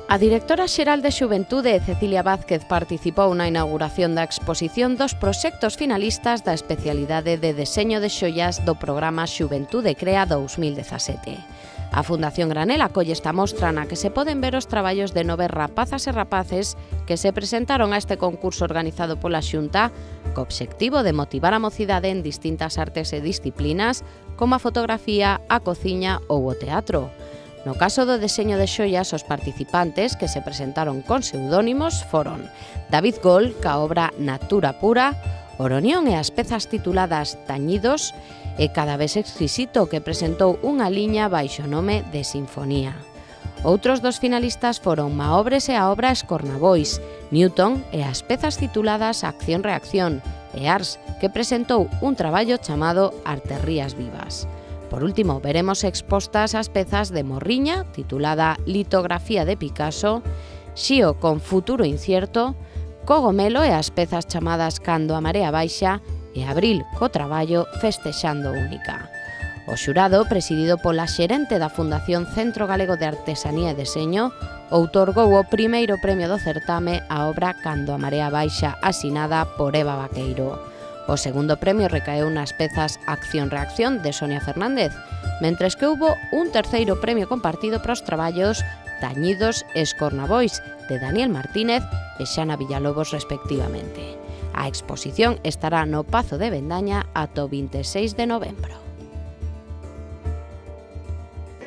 A directora xeral de Xuventude, Cecilia Vázquez, participou na inauguración da exposición dos proxectos finalistas da especialidade de deseño de xoias do programa Xuventude Crea 2017. A Fundación Granel acolle esta mostra na que se poden ver os traballos de 9 rapazas e rapaces que se presentaron a este concurso organizado pola Xunta co obxectivo de motivar a mocidade en distintas artes e disciplinas como a fotografía, a cociña ou o teatro. No caso do deseño de xoias, os participantes que se presentaron con pseudónimos foron David Gol, ca obra Natura Pura, Oronión e as pezas tituladas Tañidos e Cada vez exquisito, que presentou unha liña baixo nome de Sinfonía. Outros dos finalistas foron Maobres e a obra Escornabois, Newton e as pezas tituladas Acción-Reacción e Ars, que presentou un traballo chamado Arterrías Vivas. Por último, veremos expostas as pezas de Morriña, titulada Litografía de Picasso, Xío con Futuro Incierto, Cogomelo e as pezas chamadas Cando a Marea Baixa e Abril co traballo Festexando Única. O xurado, presidido pola xerente da Fundación Centro Galego de Artesanía e Deseño, outorgou o primeiro premio do certame á obra Cando a Marea Baixa, asinada por Eva Vaqueiro. O segundo premio recaeu nas pezas Acción-Reacción de Sonia Fernández, mentres que houbo un terceiro premio compartido para os traballos Tañidos e Escornabois de Daniel Martínez e Xana Villalobos respectivamente. A exposición estará no Pazo de Vendaña ata o 26 de novembro.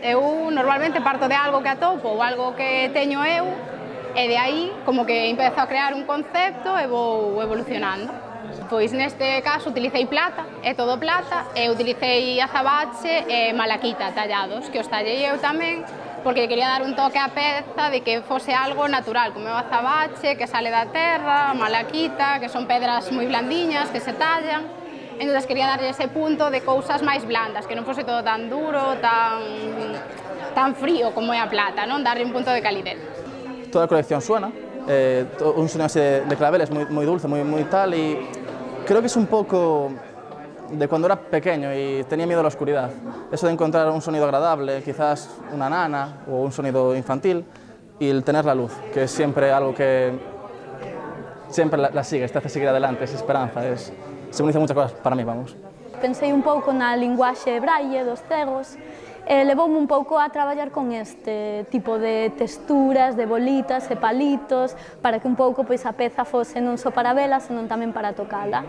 Eu normalmente parto de algo que atopo ou algo que teño eu e de aí como que empezo a crear un concepto e vou evolucionando. Pois neste caso utilicei plata, é todo plata, e utilicei azabache e malaquita tallados, que os tallei eu tamén, porque quería dar un toque á peza de que fose algo natural, como o azabache, que sale da terra, malaquita, que son pedras moi blandiñas, que se tallan. Entón, quería darlle ese punto de cousas máis blandas, que non fose todo tan duro, tan frío como é a plata, non? Darlle un punto de calidez. Toda a colección suena, un sonido así de claveles moi dulce, moi tal, e creo que es un poco de cuando era pequeño y tenía miedo a la oscuridad. Eso de encontrar un sonido agradable, quizás una nana o un sonido infantil, y el tener la luz, que es siempre algo que siempre la sigue, te hace seguir adelante, es esperanza, simboliza muchas cosas para mí, vamos. Pensei un pouco na linguaxe braille dos cegos, e levoume un pouco a traballar con este tipo de texturas, de bolitas e palitos, para que un pouco pois, a peza fose non só para vela, senón tamén para tocala.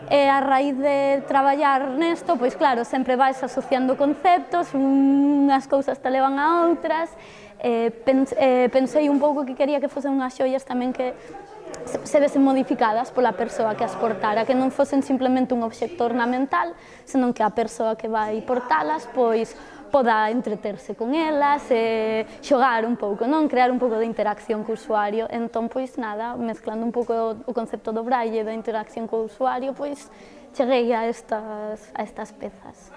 E a raíz de traballar nesto, pois claro, sempre vais asociando conceptos, unhas cousas te levan a outras, pensei un pouco que quería que fosen unhas xoias tamén que se vesen modificadas pola persoa que as portara, que non fosen simplemente un obxecto ornamental, senón que a persoa que vai portalas, pois, poda entreterse con elas e xogar un pouco, non? Crear un pouco de interacción co usuario. Entón, pois nada, mezclando un pouco o concepto do braille da interacción co usuario, pois cheguei a estas pezas.